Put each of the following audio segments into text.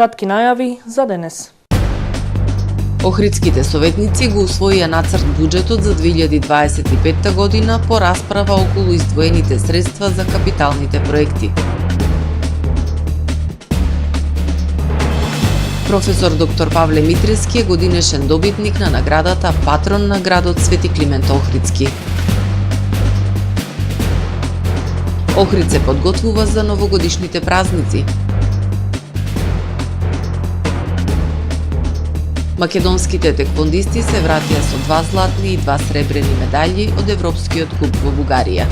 кратки најави за денес. Охридските советници го усвоија нацрт буџетот за 2025 година по расправа околу издвоените средства за капиталните проекти. Професор доктор Павле Митрески е годинешен добитник на наградата Патрон на градот Свети Климент Охридски. Охрид се подготвува за новогодишните празници. Македонските теквондисти се вратија со 2 златни и 2 сребрени медаљи од Европскиот куп во Бугарија.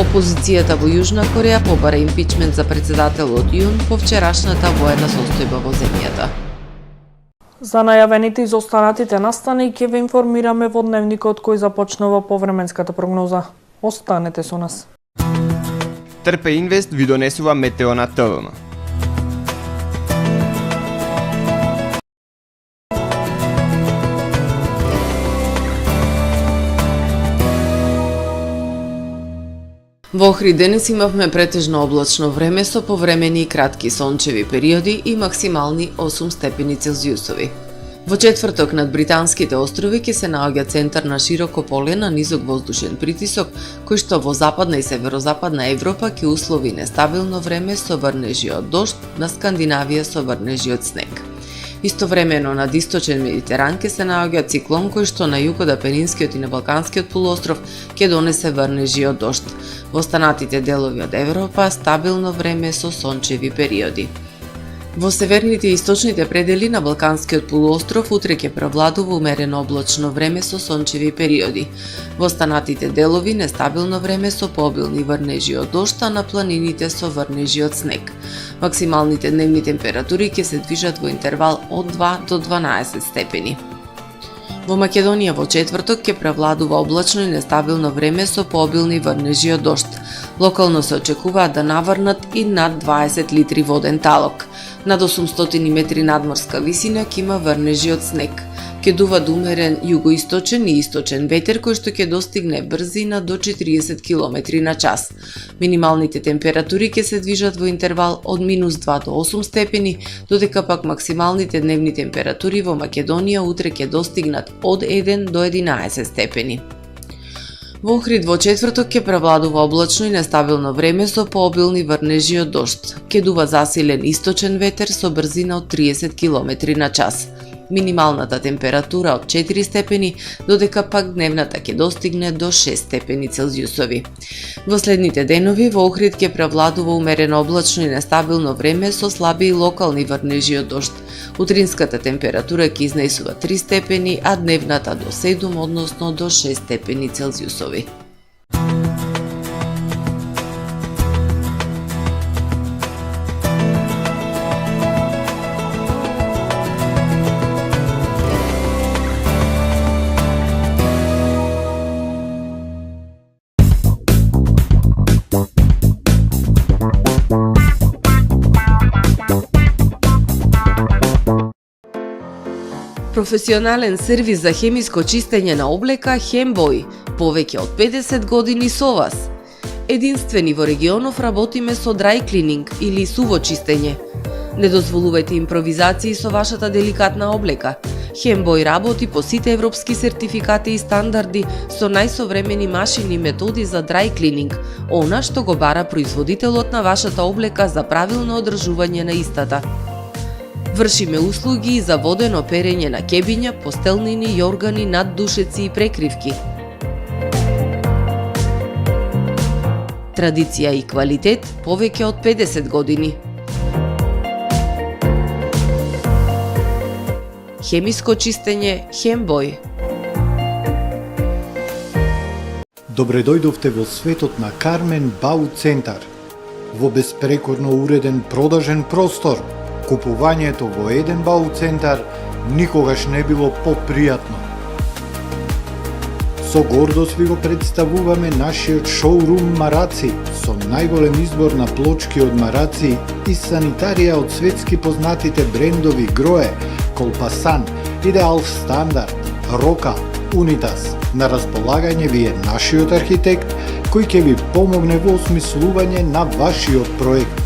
Опозицијата во Јужна Кореја побара импичмент за председателот Јун по вчерашната воена состојба во земјата. За најавените изостанатите настани ќе ве информираме во дневникот кој започнува повременската прогноза. Останете со нас. Трпе Инвест ви донесува метео на ТВМ. Во Охрид денес имавме претежно облачно време со повремени и кратки сончеви периоди и максимални 8 степени Целзиусови. Во четврток над Британските острови ќе се наоѓа центар на широко поле на низок воздушен притисок, кој што во западна и северозападна Европа ќе услови нестабилно време со врнежи од дожд, на Скандинавија со врнежи од снег. Истовремено над источен Медитеран ќе се наоѓа циклон кој што на југот Апенинскиот и на Балканскиот полуостров ќе донесе врнежи од дожд. Во останатите делови од Европа стабилно време со сончеви периоди. Во северните и источните предели на Балканскиот полуостров утре ќе превладува умерено облачно време со сончеви периоди. Во останатите делови нестабилно време со пообилни врнежи од дожд, а на планините со врнежи од снег. Максималните дневни температури ќе се движат во интервал од 2 до 12 степени. Во Македонија во четврток ќе превладува облачно и нестабилно време со пообилни врнежи од дожд. Локално се очекуваат да наврнат и над 20 литри воден талок. Над 800 метри надморска висина ќе има врнежи од снег. Ќе дува умерен југоисточен и источен ветер кој што ќе достигне брзина до 40 км на час. Минималните температури ќе се движат во интервал од -2 до 8 степени, додека пак максималните дневни температури во Македонија утре ќе достигнат од 1 до 11 степени. Во Охрид во четврток ќе превладува облачно и нестабилно време со пообилни врнежи од дожд. Ќе дува засилен источен ветер со брзина од 30 км на час. Минималната температура од 4 степени, додека пак дневната ќе достигне до 6 степени Целзиусови. Во следните денови во Охрид ќе превладува умерено облачно и нестабилно време со слаби локални врнежи од дожд. Утринската температура ќе изнесува 3 степени, а дневната до 7, односно до 6 степени Целзиусови. Професионален сервис за хемиско чистење на облека Хембој, повеќе од 50 години со вас. Единствени во регионов работиме со dry cleaning или суво чистење. Не дозволувајте импровизации со вашата деликатна облека. Хембој работи по сите европски сертификати и стандарди со најсовремени машини и методи за dry cleaning, она што го бара производителот на вашата облека за правилно одржување на истата. Вршиме услуги за водено перење на кебиња, постелнини, јоргани, наддушеци и прекривки. Традиција и квалитет повеќе од 50 години. Хемиско чистење Хембој. Добре дојдовте во светот на Кармен Бау Центар. Во беспрекорно уреден продажен простор, купувањето во еден Бау Центар никогаш не било попријатно. Со гордост ви го представуваме нашиот шоурум Мараци со најголем избор на плочки од мараци и санитарија од светски познатите брендови Грое, Колпасан, Идеал Стандард, Рока, Унитас. На располагање ви е нашиот архитект кој ќе ви помогне во осмислување на вашиот проект.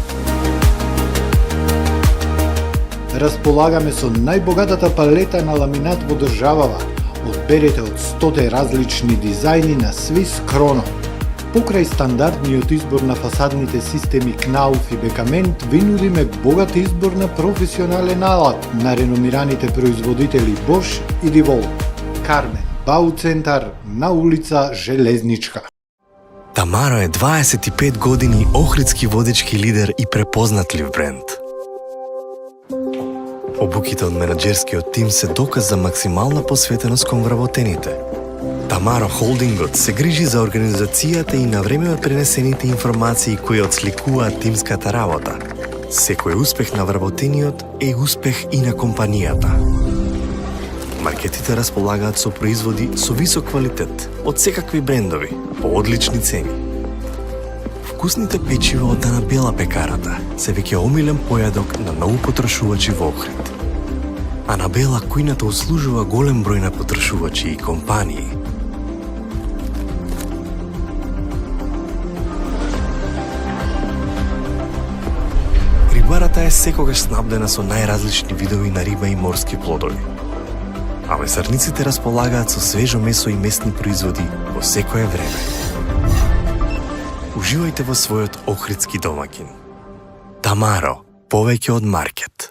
Располагаме со најбогатата палета на ламинат во државава. Одберете од 100 различни дизајни на Swiss Chrono. Покрај стандардниот избор на фасадните системи Knauf и Bekament, ви нудиме богат избор на професионален алат на реномираните производители Bosch и DeWalt. Кармен Бауцентар на улица Железничка. Тамаро е 25 години охридски водечки лидер и препознатлив бренд. Обуките од менаџерскиот тим се доказ за максимална посветеност кон вработените. Тамаро Холдингот се грижи за организацијата и на време пренесените информации кои отсликуваат тимската работа. Секој успех на вработениот е успех и на компанијата. Маркетите располагаат со производи со висок квалитет од секакви брендови по одлични цени. Вкусните печива од Анабела пекарата се веќе омилен појадок на многу потрошувачи во Охрид. Анабела кујната услужува голем број на потрошувачи и компании. Рибарата е секогаш снабдена со најразлични видови на риба и морски плодови. А месарниците располагаат со свежо месо и месни производи во секое време. Уживајте во својот охридски домаќин. Тамаро, повеќе од маркет.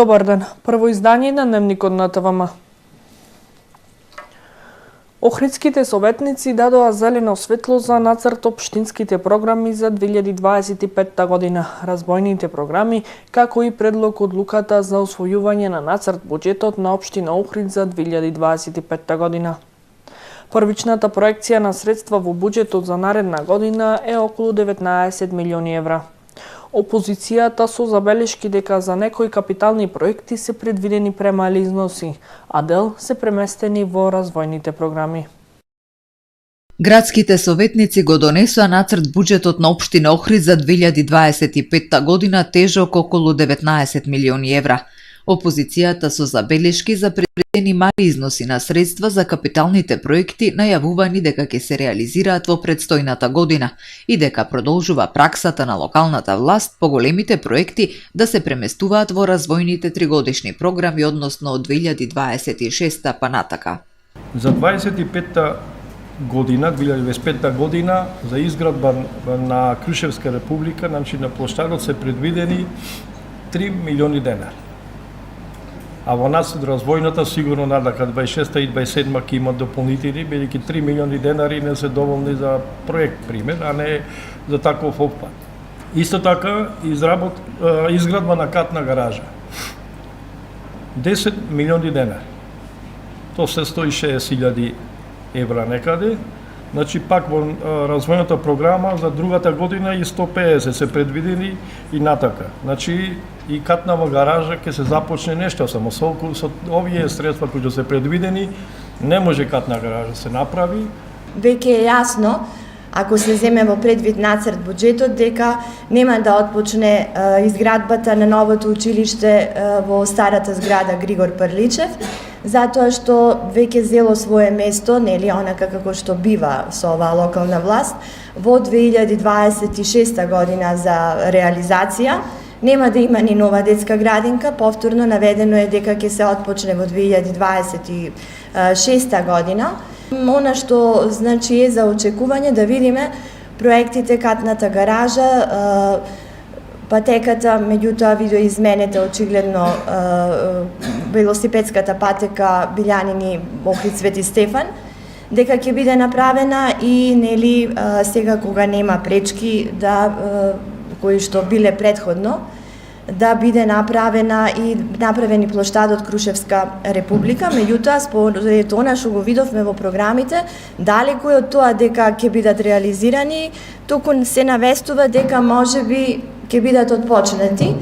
Добар ден. Прво издание на Дневникот на ТВМ. Охридските советници дадоа зелено светло за нацрт општинските програми за 2025 година, разбојните програми, како и предлог одлуката за освојување на нацрт буџетот на општина Охрид за 2025 година. Првичната проекција на средства во буџетот за наредна година е околу 19 милиони евра. Опозицијата со забелешки дека за некои капитални проекти се предвидени премали износи, а дел се преместени во развојните програми. Градските советници го донесоа нацрт буџетот на општина Охрид за 2025 година тежок околу 19 милиони евра. Опозицијата со забелешки за предвидени мали износи на средства за капиталните проекти најавувани дека ќе се реализираат во предстојната година и дека продолжува праксата на локалната власт по големите проекти да се преместуваат во развојните тригодишни програми, односно од 2026 па натака. За 25-та година, 2025 година, за изградба на Крушевска република, значи на плоштадот се предвидени 3 милиони денари. А во нас развојната сигурно надака 26-та и 27-та ќе имат дополнителни, бидејќи 3 милиони денари не се доволни за проект, пример, а не за таков опфат. Исто така, изградба на катна гаража. 10 милиони денари. То се 160.000 евра некаде. Значи, пак во развојната програма за другата година и 150 се предвидени и натака. Значи, и катнава гаража ќе се започне нешто, само со овие средства кои се предвидени, не може катна гаража се направи. Веќе е јасно, ако се земе во предвид нацрт буџетот, дека нема да отпочне изградбата на новото училиште во старата зграда Григор Прличев, затоа што веќе зело свое место, нели онака како што бива со оваа локална власт, во 2026 година за реализација. Нема да има ни нова детска градинка, повторно наведено е дека ќе се отпочне во 2026 година. Она што значи е за очекување да видиме проектите катната гаража, патеката, меѓутоа видоизменете очигледно велосипедската патека Билјанини Охрид Свети Стефан, дека ќе биде направена и нели сега кога нема пречки да кои што биле претходно, да биде направени плоштадот Крушевска република, меѓутоа според она што го видовме во програмите, далеку е од тоа дека ќе бидат реализирани, туку се навестува дека можеби ќе бидат отпочнати.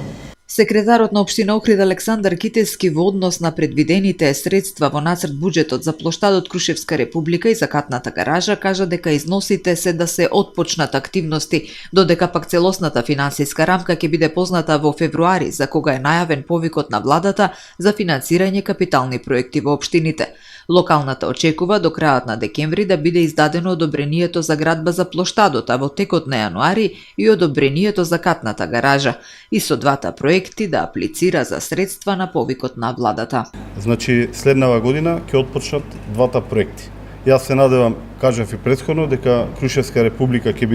Секретарот на општина Охрид Александар Китески во однос на предвидените средства во нацрт буџетот за плоштадот Крушевска република и за катната гаража кажа дека износите се да се отпочнат активности, додека пак целосната финансиска рамка ќе биде позната во февруари, за кога е најавен повикот на владата за финансирање капитални проекти во општините. Локалната очекува до крајот на декември да биде издадено одобрението за градба за плоштадот, а во текот на јануари и одобрението за катната гаража, и со двата проекти да аплицира за средства на повикот на владата. Значи, следнава година ќе отпочнат двата проекти. Јас се надевам, кажав и претходно, дека Крушевска република ќе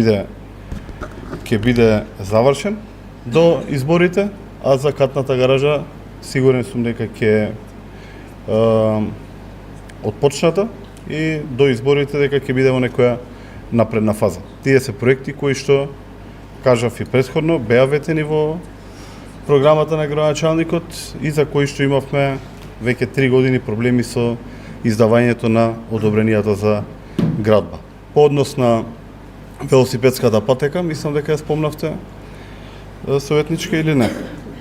биде завршен до изборите, а за катната гаража сигурен сум дека ќе отпочната и до изборите дека ќе биде во некоја напредна фаза. Тие се проекти кои што, кажав и претходно, беа ветени во програмата на градоначалникот и за кои што имавме веќе 3 години проблеми со издавањето на одобренијата за градба. По однос на велосипедската патека, мислам дека ја спомнавте, советничка или не.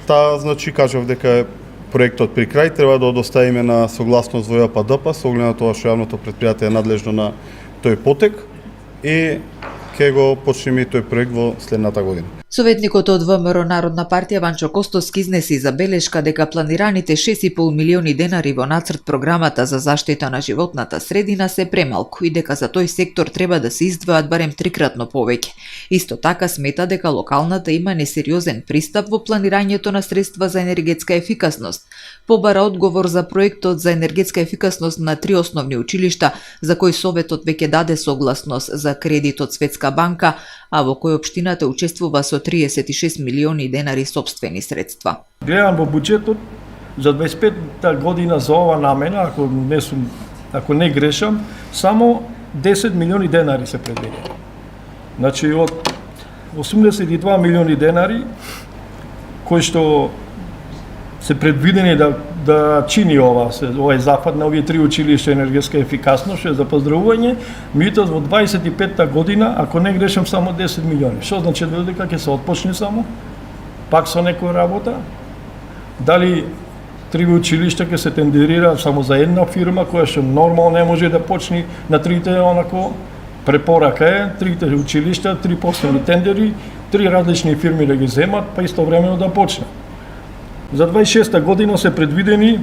Таа, значи, кажав дека е проектот при крај, треба да доставиме на согласност во ЈПДП, со оглед на тоа што јавното претпријатие е надлежно на тој потек и ќе го почнеме тој проект во следната година. Советникот од ВМРО Народна партија Ванчо Костоски изнеси забелешка дека планираните 6,5 милиони денари во нацрт програмата за заштита на животната средина се премалку и дека за тој сектор треба да се издвојат барем трикратно повеќе. Исто така смета дека локалната има несериозен пристап во планирањето на средства за енергетска ефикасност. Побара одговор за проектот за енергетска ефикасност на 3 основни училишта, за кој Советот веќе даде согласност за кредит од Светска банка, а во кој општината учествува со 36 милиони денари сопствени средства. Гледам во буџетот за 25-та година за ова намена, ако не грешам, само 10 милиони денари се предвидени. Значи од 82 милиони денари кои што се предвидени да чини овој запад на овие 3 училишта енергетска ефикасност, што е за поздравување, меѓутоа во 25-та година, ако не грешам, само 10 милиони. Што значи дека ќе се отпочне само? Пак со некоја работа? Дали 3 училишта ќе се тендерира само за една фирма која што нормално не може да почне на трите онако? Препорака е 3 училишта, 3 последни тендери, 3 различни фирми да ги земат, па истовремено да почнат. За 26-та година се предвидени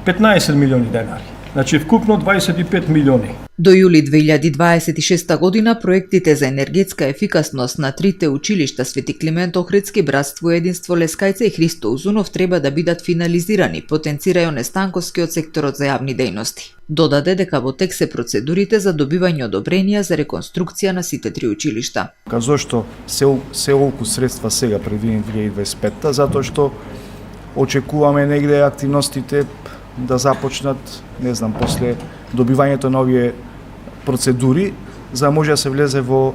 15 милиони денари. Значи вкупно 25 милиони. До јули 2026 година проектите за енергетска ефикасност на 3 училишта Свети Климент Охридски, Братство и Единство Лескајца и Христо Узунов треба да бидат финализирани, потенцира Јоне Станковски од секторот за јавни дејности. Додаде дека во тек се процедурите за добивање одобренија за реконструкција на сите 3 училишта. Зошто се олку средства сега предвидени 2025-та? Затоа што очекуваме негде активностите да започнат, не знам, после добивањето на овие процедури, за може да се влезе во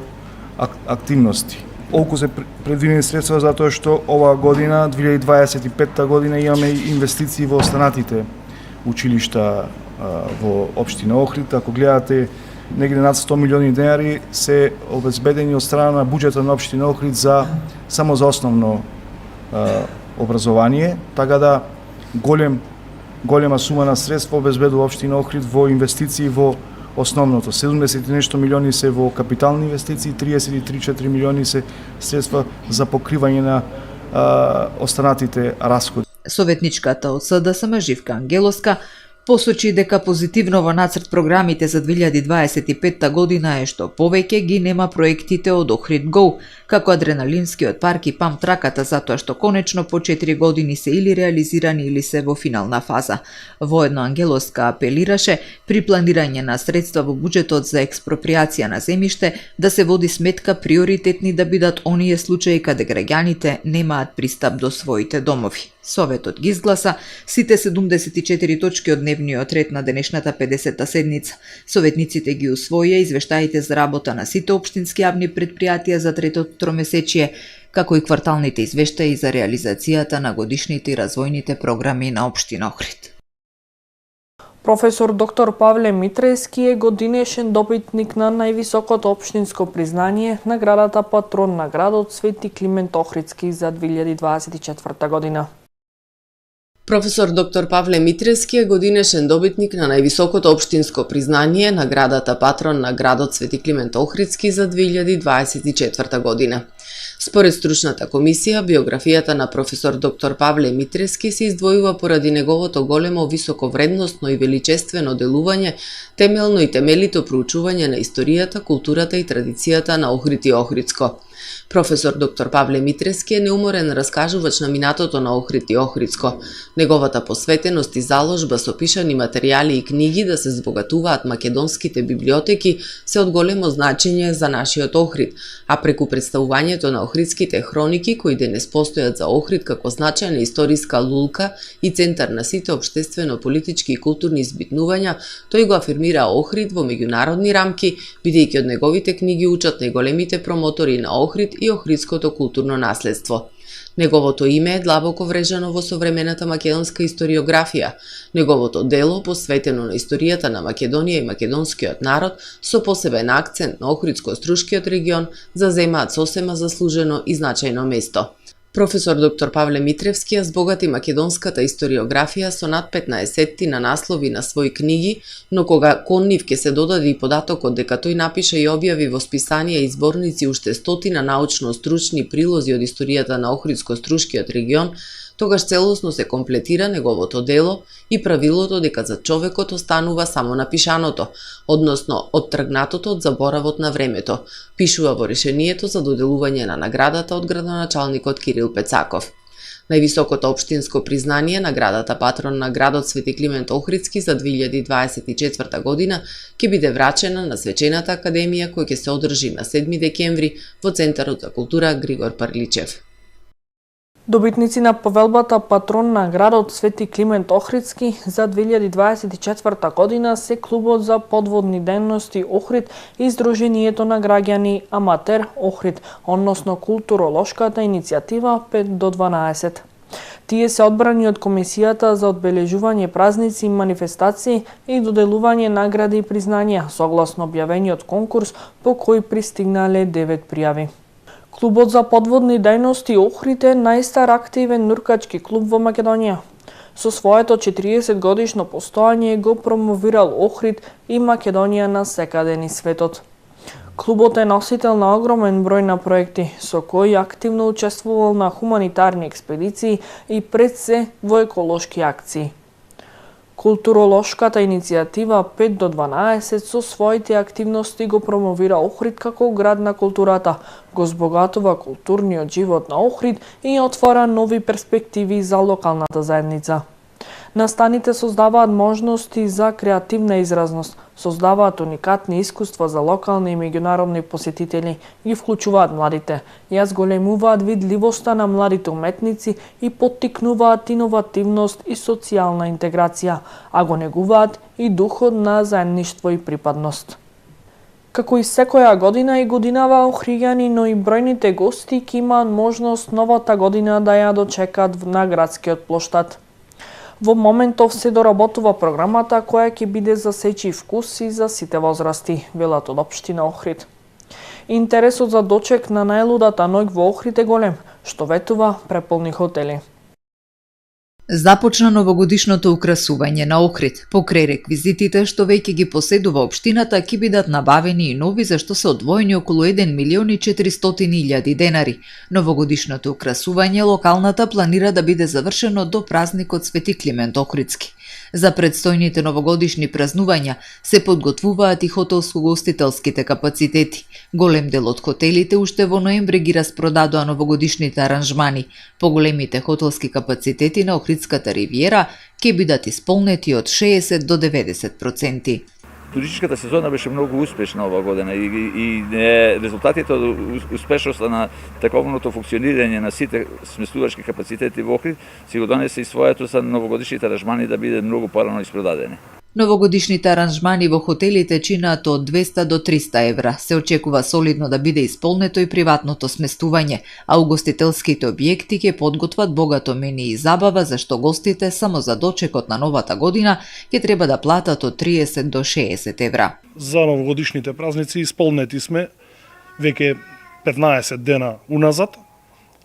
активности. Олку се предвидени средства затоа што оваа година, 2025 година, имаме инвестиции во останатите училишта во општина Охрид. Ако гледате, негде над 100 милиони денари се обезбедени од страна на буџетот на општина Охрид само за основно образование, така да голема сума на средства обезбедува општина Охрид во инвестиции во основното. 70 и нешто милиони се во капитални инвестиции, 33-4 милиони се средства за покривање на останатите расходи. Советничката од СДСМ Живка Ангелоска посочи дека позитивно во нацрт програмите за 2025 година е што повеќе ги нема проектите од Охрид Go, како адреналинскиот парк и пам траката, затоа што конечно по 4 години се или реализирани или се во финална фаза. Воедно Ангелоска апелираше при планирање на средства во буџетот за експроприација на земјиште да се води сметка приоритетни да бидат оние случаи каде граѓаните немаат пристап до своите домови. Советот ги изгласа сите 74 точки од дневниот ред на денешната 50-та седница. Советниците ги усвоија извештаите за работа на сите општински јавни претпријатија за третото тромесечие, како и кварталните извештаи за реализацијата на годишните и развојните програми на општина Охрид. Професор доктор Павле Митрески е годинешен добитник на највисокото општинско признание, наградата Патрон на градот Свети Климент Охридски за 2024 година. Професор доктор Павле Митрески е годинешен добитник на највисокото општинско признание, наградата Патрон на градот Свети Климент Охридски за 2024 година. Според стручната комисија, биографијата на професор доктор Павле Митрески се издвојува поради неговото големо високовредносно и величествено делување, темелно и темелито проучување на историјата, културата и традицијата на Охрид и Охридско. Професор доктор Павле Митрески е неуморен раскажувач на минатото на Охрид и Охридско. Неговата посветеност и заложба со пишани материјали и книги да се збогатуваат македонските библиотеки се од големо значење за нашиот Охрид, а преку представувањето на охридските хроники кои денес постојат за Охрид како значајна историска лулка и центар на сите општествено-политички и културни избитнувања, тој го афирмира Охрид во меѓународни рамки, бидејќи од неговите книги учат најголемите промотори на Охрид и охридското културно наследство. Неговото име е длабоко врежано во современата македонска историографија. Неговото дело, посветено на историјата на Македонија и македонскиот народ, со посебен акцент на Охридско-Струшкиот регион, заземаат сосема заслужено и значајно место. Професор доктор Павле Митревски ја збогати македонската историографија со над 15 на наслови на своји книги, но кога кон нив ќе се додаде и податокот дека тој напиша и објави во списанија и зборници уште стотина научно-стручни прилози од историјата на Охридско-Струшкиот регион, тогаш целосно се комплетира неговото дело и правилото дека за човекот останува само напишаното, односно оттргнатото од заборавот на времето, пишува во решението за доделување на наградата од градоначалникот Кирил Пецаков. Највисокото општинско признание, наградата Патрон на градот Свети Климент Охридски за 2024 година ќе биде врачена на Свечената академија која ќе се одржи на 7 декември во Центарот за култура Григор Парличев. Добитници на повелбата Патрон на градот Свети Климент Охридски за 2024 година се Клубот за подводни дејности Охрид и Сдруженијето на граѓани Аматер Охрид, односно културолошката иницијатива 5 до 12. Тие се одбрани од Комисијата за одбележување празници и манифестации и доделување награди и признанија, согласно објавениот конкурс по кој пристигнале 9 пријави. Клубот за подводни дејности Охрид е најстар активен нуркачки клуб во Македонија. Со своето 40 годишно постојање го промовирал Охрид и Македонија на секаде низ светот. Клубот е носител на огромен број на проекти, со кои активно учествувал на хуманитарни експедиции и пред се во еколошки акции. Културолошката иницијатива 5 до 12 со своите активности го промовира Охрид како град на културата, го збогатува културниот живот на Охрид и отвора нови перспективи за локалната заедница. Настаните создаваат можности за креативна изразност, создаваат уникатни искуства за локални и меѓународни посетители, ги вклучуваат младите, ја зголемуваат видливоста на младите уметници и поттикнуваат иновативност и социјална интеграција, а го негуваат и духот на заедништво и припадност. Како и секоја година и годинава охриѓани, но и бројните гости ќе имаат можност новата година да ја дочекат на градскиот плоштад. Во моментов се доработува програмата која ќе биде за сечи вкус и за сите возрасти, велат од општина Охрид. Интересот за дочек на најлудата ноќ во Охрид е голем, што ветува преполни хотели. Започна новогодишното украсување на Охрид. Покрај реквизитите што веќе ги поседува општината, ќе бидат набавени и нови за што се одвоени околу 1.400.000 денари. Новогодишното украсување локалната планира да биде завршено до празникот Свети Климент Охридски. За предстојните новогодишни празнувања се подготвуваат и хотелско-гостителските капацитети. Голем дел од хотелите уште во ноември ги распродадоа новогодишните аранжмани. Поголемите хотелски капацитети на Охридската ривиера ќе бидат исполнети од 60 до 90%. Туристичката сезона беше многу успешна ова година и резултатите од успешноста на таковното функционирање на сите сместувачки капацитети во Охрид си го донесе и своето за новогодишните аранжмани да биде многу порано испродадени. Новогодишните аранжмани во хотелите чинаат од 200 до 300 евра. Се очекува солидно да биде исполнето и приватното сместување, а угостителските објекти ќе подготват богато мени и забава, зашто гостите само за дочекот на новата година ќе треба да платат од 30 до 60 евра. За новогодишните празници исполнети сме веќе 15 дена уназад.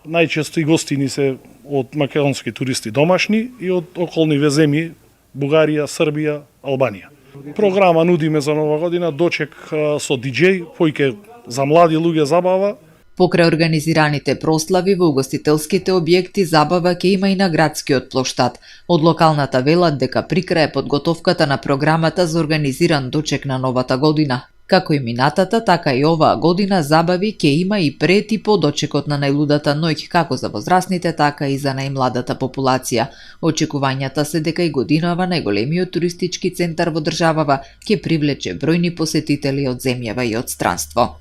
Најчесто и гостини се од македонски туристи домашни и од околни земји Бугарија, Србија, Албанија. Програма нудиме за нова година дочек со диџеј, поиќе за млади луѓе забава. Покрај организираните прослави во угостителските објекти забава ќе има и на градскиот плоштад. Од локалната велат дека прикрај подготовката на програмата за организиран дочек на новата година. Како и минатата, така и оваа година забави ќе има и пред и по дочекот на најлудата ноќ, како за возрастните, така и за најмладата популација. Очекувањата се дека и годинава најголемиот туристички центар во државава ќе привлече бројни посетители од земјава и од странство.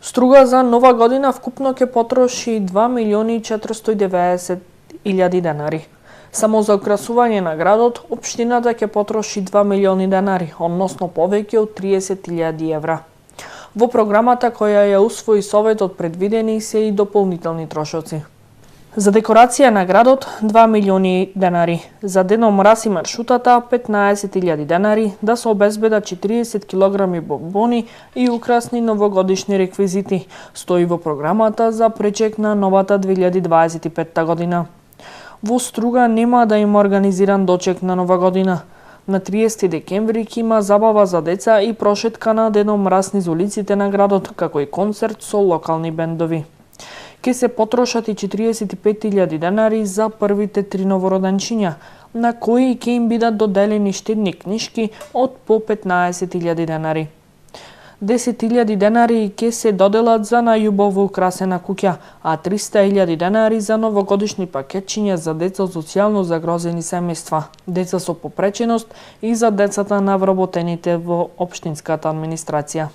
Струга за нова година вкупно ќе потроши 2.490.000 денари. Само за украсување на градот, општината ќе потроши 2 милиони денари, односно повеќе од 30.000 евра. Во програмата која ја усвои Советот предвидени се и дополнителни трошоци. За декорација на градот 2 милиони денари, за Дедо Мраз и маршутата 15.000 денари, да се обезбедат 40 килограми бонбони и украсни новогодишни реквизити, стои во програмата за пречек на новата 2025 година. Во Струга нема да има организиран дочек на нова година. На 30 декември ќе има забава за деца и прошетка на Дедо Мраз низ улиците на градот, како и концерт со локални бендови. Ке се потрошат и 45.000 денари за првите 3 новороденчиња, на кои ќе им бидат доделени штедни книшки од по 15.000 денари. 10.000 денари ќе се доделат за најубаво украсена куќа, а 300.000 денари за новогодишни пакетчиња за деца од социјално загрозени семејства, деца со попреченост и за децата на вработените во општинската администрација.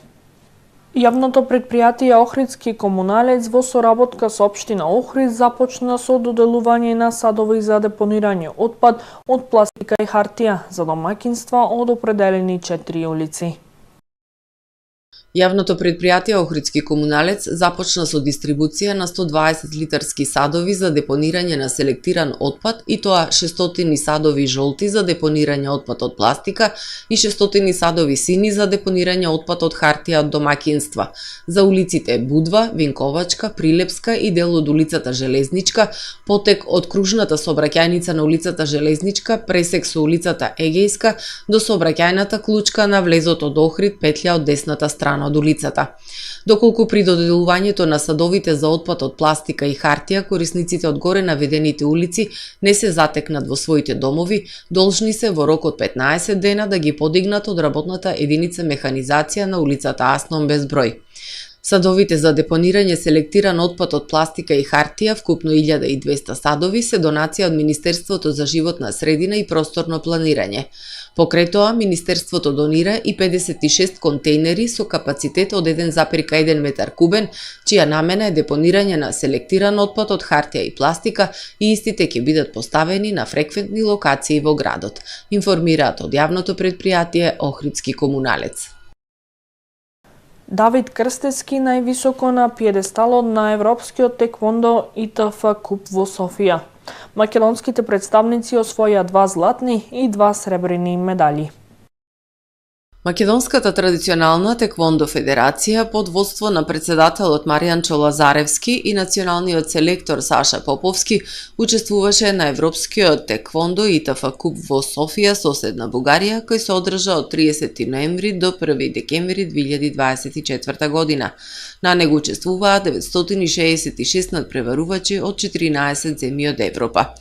Јавното предпријатие Охридски комуналец во соработка со општина Охрид започна со доделување на садови за депонирање отпад од пластика и хартија за домаќинства од определени 4 улици. Јавното предпријатие Охридски комуналец започна со дистрибуција на 120 литарски садови за депонирање на селектиран отпад, и тоа 600 садови жолти за депонирање отпад од пластика и 600 садови сини за депонирање отпад од хартија од домаќинства за улиците Будва, Винковачка, Прилепска и дел од улицата Железничка, потек од кружната сообраќајница на улицата Железничка, пресек со улицата Егејска до сообраќајната клучка на влезот од Охрид, петља од десната страна од улицата. Доколку при доделувањето на садовите за отпад од пластика и хартија, корисниците од горе наведените улици не се затекнат во своите домови, должни се во рок од 15 дена да ги подигнат од работната единица механизација на улицата Асном Безброј. Садовите за депонирање селектиран отпад од пластика и хартија, вкупно 1200 садови, се донација од Министерството за животна средина и просторно планирање. Покрај тоа, Министерството донира и 56 контејнери со капацитет од 1,1 метар кубен, чија намена е депонирање на селектиран отпад од хартија и пластика, и истите ќе бидат поставени на фреквентни локации во градот, информираат од јавното предпријатие Охридски комуналец. Давид Крстевски највисоко на пиедесталот на Европскиот теквондо ИТФ куп во Софија. Македонските представници освоја 2 златни и 2 сребрени медали. Македонската традиционална теквондо федерација под водство на председателот Маријанчо Лазаревски и националниот селектор Саша Поповски учествуваше на Европскиот теквондо ИТФ куп во Софија, соседна Бугарија, кој се одржа од 30 ноември до 1 декември 2024 година. На него учествуваа 966 надпреварувачи од 14 земји од Европа.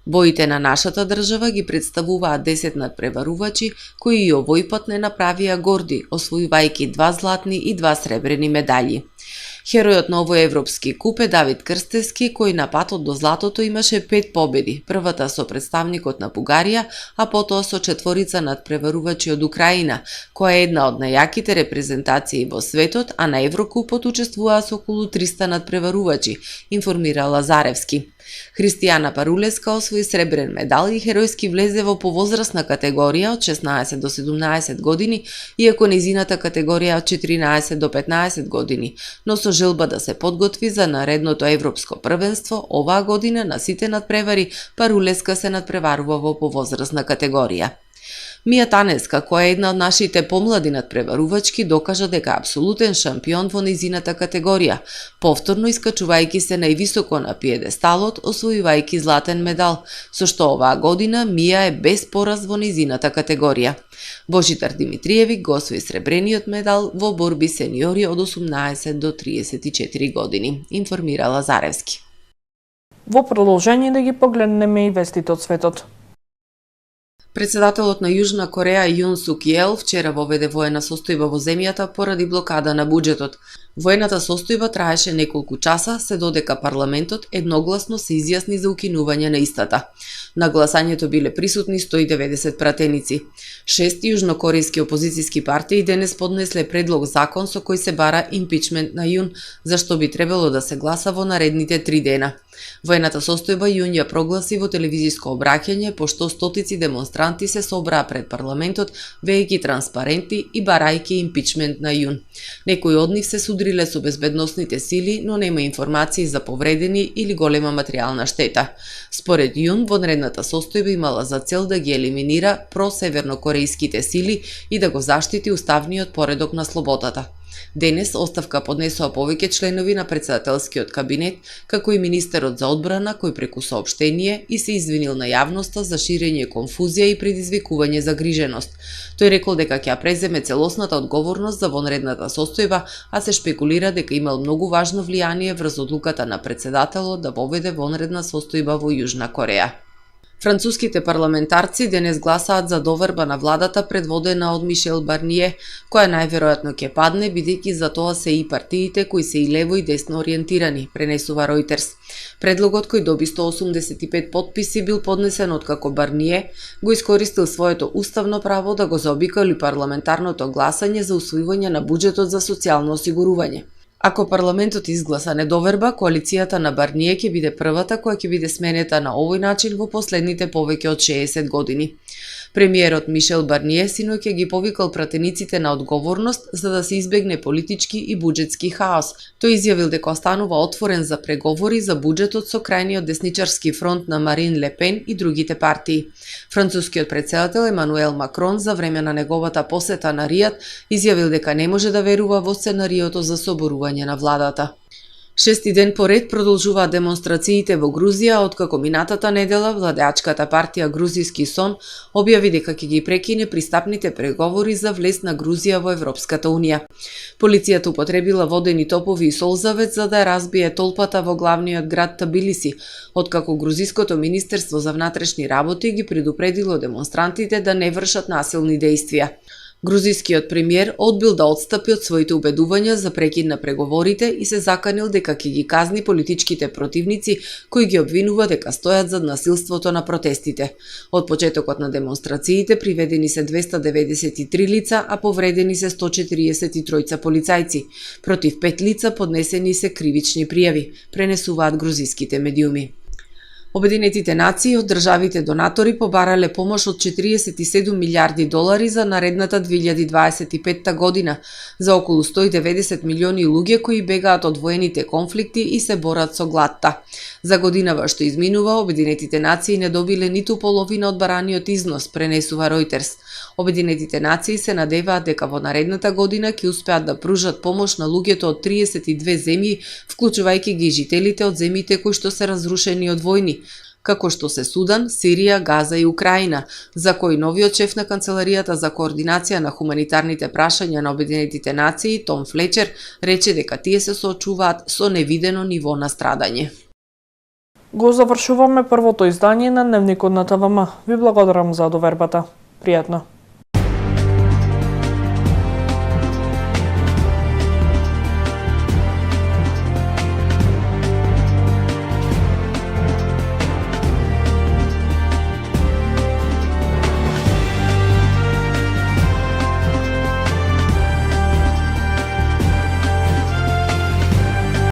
Боите на нашата држава ги представуваат 10 надпреварувачи кои и овој пат не направија горди, освојувајќи 2 златни и 2 сребрени медали. Херојот на овој европски куп е Давид Крстевски, кој на патот до златото имаше 5 победи, првата со представникот на Бугарија, а потоа со 4 надпреварувачи од Украина, која е една од најаките репрезентации во светот, а на Еврокупот учествуваа со околу 300 надпреварувачи, информира Лазаревски. Христијана Парулеска освои сребрен медал и херојски влезе во повозрастна категорија од 16 до 17 години, иако незината категорија од 14 до 15 години, но со желба да се подготви за наредното европско првенство, оваа година на сите надпревари Парулеска се надпреварува во повозрастна категорија. Мија Танеска, која е една од нашите помлади надпреварувачки, докажа дека е апсолутен шампион во низината категорија, повторно искачувајќи се највисоко на пиедесталот, освојувајќи златен медал, со што оваа година Мија е без пораз во низината категорија. Божидар Димитриевик го освои сребрениот медал во борби сениори од 18 до 34 години, информира Лазаревски. Во продолжение да ги погледнеме и вестите од светот. Председателот на Јужна Кореја Јун Сук Јел вчера воведе воена состојба во земјата поради блокада на буџетот. Воената состојба траеше неколку часа, се додека парламентот едногласно се изјасни за укинување на истата. На гласањето биле присутни 190 пратеници. 6 јужнокорејски опозицијски партии денес поднесле предлог закон со кој се бара импичмент на Јун, за што би требало да се гласа во наредните 3 дена. Воената состојба Јун ја прогласи во телевизиско обраќање, пошто стотици демонстранти се собраа пред парламентот, вејќи транспаренти и барајќи импичмент на Јун. Некои од нив се судриле со безбедносните сили, но нема информации за повредени или голема материјална штета. Според Јун, вонредната состојба имала за цел да ги елиминира просевернокорејските сили и да го заштити уставниот поредок на слободата. Денес оставка поднесоа повеќе членови на председателскиот кабинет, како и министерот за одбрана, кој преку соопштение и се извинил на јавноста за ширење конфузија и предизвикување загриженост. Тој рекол дека ќе преземе целосната одговорност за вонредната состојба, а се шпекулира дека имал многу важно влијание врз одлуката на председателот да воведе вонредна состојба во Јужна Кореја. Француските парламентарци денес гласаат за доверба на владата предводена од Мишел Барние, која најверојатно ќе падне, бидејќи за тоа се и партиите кои се и лево и десно ориентирани, пренесува Ројтерс. Предлогот кој доби 185 потписи бил поднесен откако Барние го искористил своето уставно право да го заобиколи парламентарното гласање за усвојување на буџетот за социјално осигурување. Ако парламентот изгласа недоверба, коалицијата на Барние ќе биде првата која ќе биде сменета на овој начин во последните повеќе од 60 години. Премиерот Мишел Барние синоќ ќе ги повикал пратениците на одговорност за да се избегне политички и буџетски хаос. Тој изјавил дека останува отворен за преговори за буџетот со крајниот десничарски фронт на Марин Ле Пен и другите партии. Францускиот претседател Емануел Макрон за време на неговата посета на Ријад изјавил дека не може да верува во сценариото за соборување на владата. 6 ден поред продолжуваат демонстрациите во Грузија, откако минатата недела владеачката партија Грузиски сон објави дека ќе ги прекине пристапните преговори за влез на Грузија во Европската унија. Полицијата употребила водени топови и солзавет за да ја разбие толпата во главниот град Тбилиси, откако Грузиското министерство за внатрешни работи ги предупредило демонстрантите да не вршат насилни дејствија. Грузискиот премиер одбил да отстапи од своите убедувања за прекид на преговорите и се заканил дека ќе ги казни политичките противници кои ги обвинува дека стојат зад насилството на протестите. Од почетокот на демонстрациите приведени се 293 лица, а повредени се 143 полицајци. Против 5 лица поднесени се кривични пријави, пренесуваат грузиските медиуми. Обединетите нации од државите донатори побарале помош од 47 милиарди долари за наредната 2025 година за околу 190 милиони луѓе кои бегаат од воените конфликти и се борат со гладта. За годинава што изминува, Обединетите нации не добиле ниту половина од бараниот износ, пренесува Ројтерс. Обединетите нации се надеваат дека во наредната година ќе успеат да пружат помош на луѓето од 32 земји, вклучувајќи ги жителите од земјите кои што се разрушени од војни, како што се Судан, Сирија, Газа и Украина, за кои новиот шеф на Канцеларијата за координација на хуманитарните прашања на Обединетите нации, Том Флечер, рече дека тие се соочуваат со невидено ниво на страдање. Го завршуваме првото издание на Дневникот на ТВМ. Ви благодарам за довербата. Пријатно.